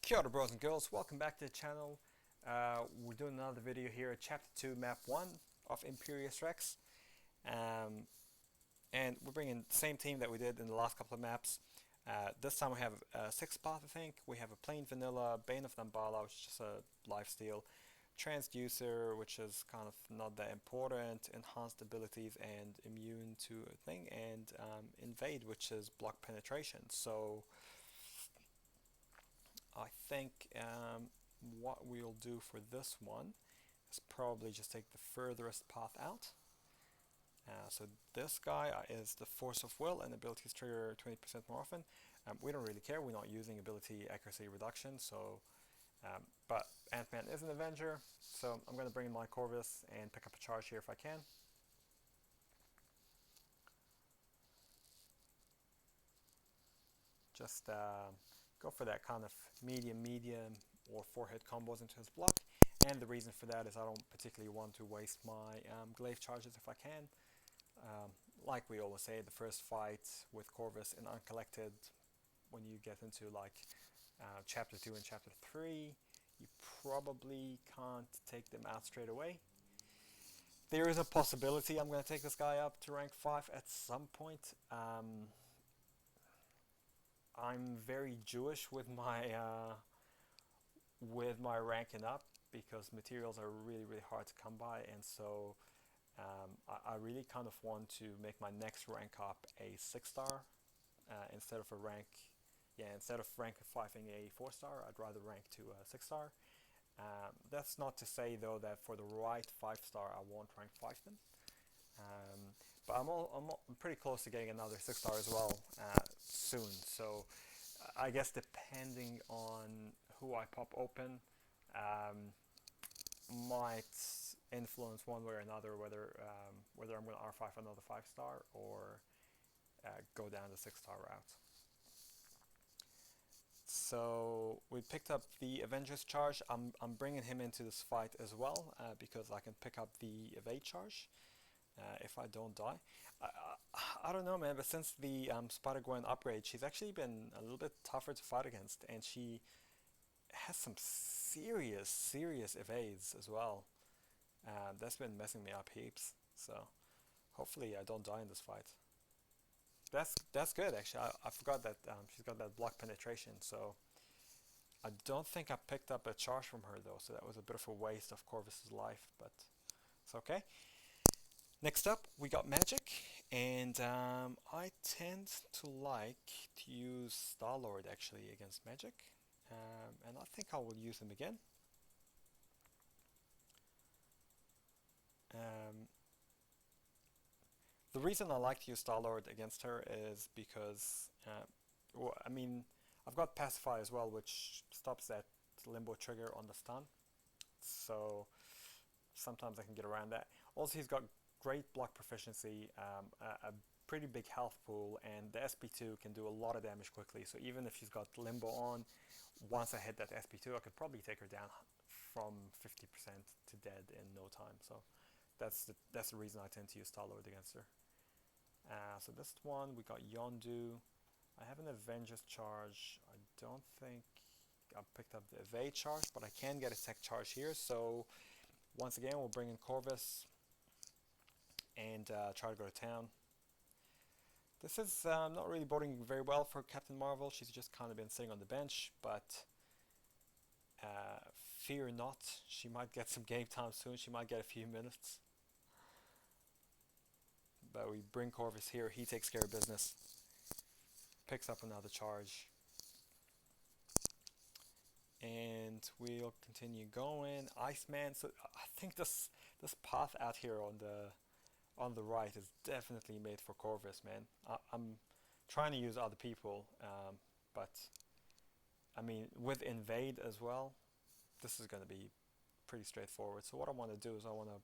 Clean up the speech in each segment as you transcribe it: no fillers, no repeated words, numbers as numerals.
Kia ora bros and girls, welcome back to the channel. We're doing another video here at Chapter 2 Map 1 of Imperius Rex. And we're bringing the same team that we did in the last couple of maps. This time we have a 6-path, I think. We have a plain vanilla, Bane of Dambala, which is just a lifesteal, Transducer, which is kind of not that important, enhanced abilities and immune to a thing, and Invade, which is block penetration. So I think what we'll do for this one is probably just take the furthest path out. So this guy is the Force of Will, and abilities trigger 20% more often. We don't really care, we're not using ability accuracy reduction, so but Ant-Man is an Avenger, so I'm going to bring in my Corvus and pick up a charge here if I can. Just go for that kind of medium, or 4-hit combos into his block. And the reason for that is I don't particularly want to waste my glaive charges if I can. Like we always say, the first fight with Corvus in Uncollected, when you get into like Chapter 2 and Chapter 3, you probably can't take them out straight away. There is a possibility I'm going to take this guy up to rank 5 at some point. I'm very Jewish with my ranking up, because materials are really hard to come by, and so I really kind of want to make my next rank up a 6-star instead of instead of rank 5ing a 4-star. I'd rather rank to a 6-star. That's not to say though that for the right 5-star I won't rank 5 them. But I'm pretty close to getting another 6-star as well soon. So I guess depending on who I pop open might influence one way or another whether I'm going to R5 another 5-star or go down the 6-star route. So we picked up the Avengers charge. I'm bringing him into this fight as well because I can pick up the evade charge if I don't die. I don't know, man, but since the Spider-Gwen upgrade, she's actually been a little bit tougher to fight against, and she has some serious evades as well. That's been messing me up heaps, so hopefully I don't die in this fight. That's good, actually. I forgot that she's got that block penetration, so I don't think I picked up a charge from her though, so that was a bit of a waste of Corvus's life, but it's okay. Next up, we got magic, and I tend to like to use Star-Lord actually against magic, and I think I will use him again. The reason I like to use Star-Lord against her is because, I mean, I've got Pacify as well, which stops that limbo trigger on the stun, so sometimes I can get around that. Also, he's got great block proficiency, a pretty big health pool, and the SP2 can do a lot of damage quickly, so even if she's got limbo on, once I hit that SP2 I could probably take her down from 50% to dead in no time, so that's the reason I tend to use Star-Lord against her. So this one, we got Yondu. I have an Avengers charge. I don't think I picked up the evade charge, but I can get a tech charge here, so once again we'll bring in Corvus and try to go to town. This is not really boding very well for Captain Marvel. She's just kind of been sitting on the bench, but fear not, she might get some game time soon. She might get a few minutes. But we bring Corvus here, he takes care of business, picks up another charge, and we'll continue going. Iceman, so I think this path out here on the right is definitely made for Corvus, man. I'm trying to use other people, but I mean with Invade as well, this is going to be pretty straightforward. So what I want to do is I want to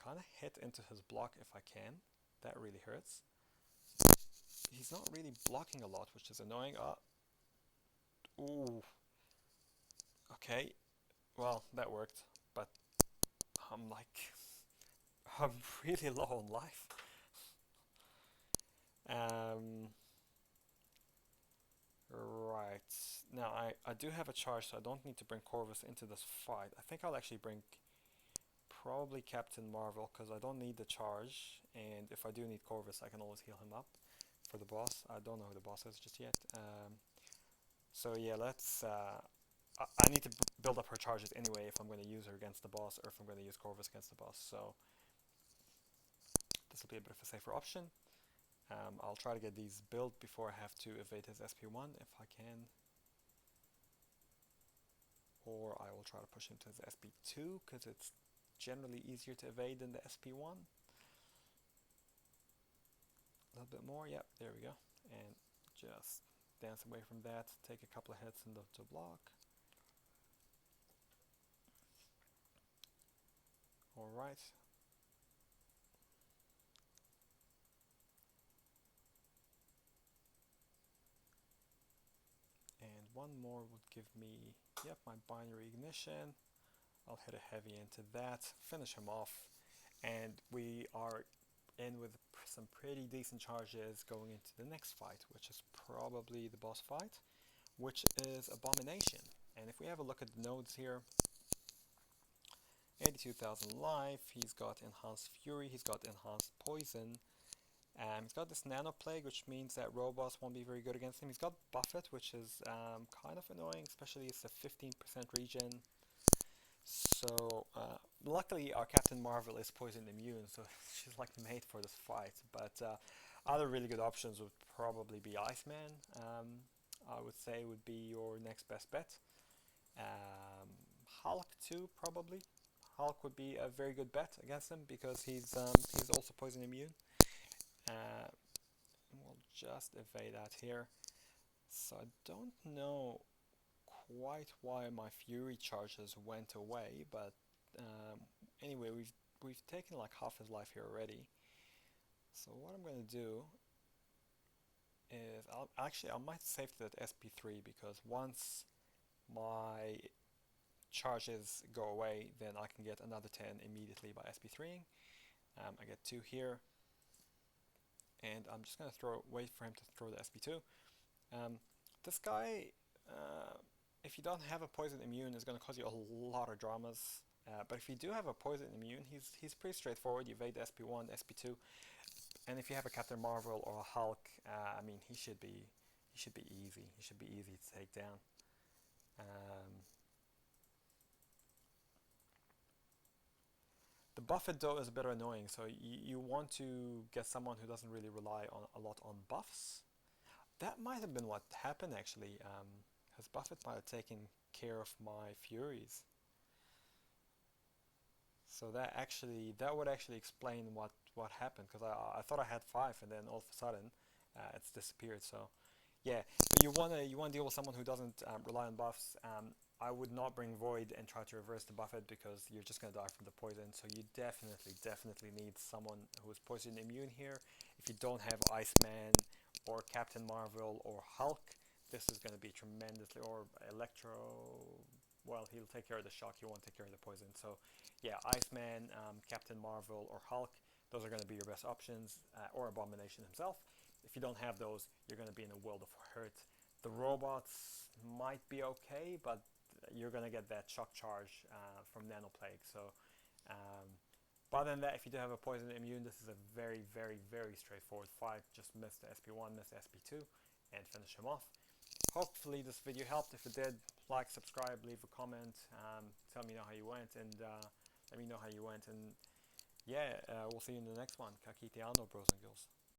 kind of hit into his block if I can. That really hurts. He's not really blocking a lot, which is annoying. Ooh. Okay. Well, that worked, but I'm really low on life. Right. Now I do have a charge, so I don't need to bring Corvus into this fight. I think I'll actually bring probably Captain Marvel, because I don't need the charge, and if I do need Corvus, I can always heal him up for the boss. I don't know who the boss is just yet. So yeah, let's... I need to build up her charges anyway if I'm going to use her against the boss, or if I'm going to use Corvus against the boss, so this will be a bit of a safer option. I'll try to get these built before I have to evade his SP1 if I can. Or I will try to push him to his SP2, because it's generally easier to evade than the SP1. A little bit more, yep, there we go. And just dance away from that, take a couple of hits into the block. Alright. And one more would give me, yep, my binary ignition. I'll hit a heavy into that, finish him off, and we are in with some pretty decent charges going into the next fight, which is probably the boss fight, which is Abomination. And if we have a look at the nodes here, 82,000 life, he's got Enhanced Fury, he's got Enhanced Poison, he's got this Nano Plague, which means that robots won't be very good against him. He's got Buffet, which is kind of annoying, especially it's a 15% regen. So luckily our Captain Marvel is poison immune, so she's like made for this fight. But other really good options would probably be Iceman. I would say would be your next best bet. Hulk too, probably. Hulk would be a very good bet against him because he's also poison immune. We'll just evade that here. So I don't know quite why my Fury charges went away, but anyway, we've taken like half his life here already. So what I'm going to do is I might save that SP3, because once my charges go away, then I can get another 10 immediately by SP3ing. I get 2 here, and I'm just going to wait for him to throw the SP2. This guy, if you don't have a poison immune, is going to cause you a lot of dramas. But if you do have a poison immune, he's pretty straightforward. You evade the SP1, SP2, and if you have a Captain Marvel or a Hulk, I mean, he should be easy. He should be easy to take down. The Buffet though is a bit annoying, so you want to get someone who doesn't really rely a lot on buffs. That might have been what happened actually, because Buffet might have taken care of my Furies. So that would actually explain what happened, because I thought I had 5 and then all of a sudden it's disappeared. So yeah, but you wanna deal with someone who doesn't rely on buffs. I would not bring Void and try to reverse the Buffet, because you're just gonna die from the poison. So you definitely need someone who is poison immune here. If you don't have Iceman or Captain Marvel or Hulk, this is gonna be tremendously, or Electro. Well, he'll take care of the shock, he won't take care of the poison. So yeah, Iceman, Captain Marvel, or Hulk, those are going to be your best options, or Abomination himself. If you don't have those, you're going to be in a world of hurt. The robots might be okay, but you're going to get that shock charge from Nano Plague. So, but other than that, if you do have a poison immune, this is a very straightforward fight. Just miss the SP1, miss the SP2, and finish him off. Hopefully this video helped. If it did, like, subscribe, leave a comment, tell me how you went, and let me know how you went. And yeah, we'll see you in the next one. Kakitiano, bros and girls.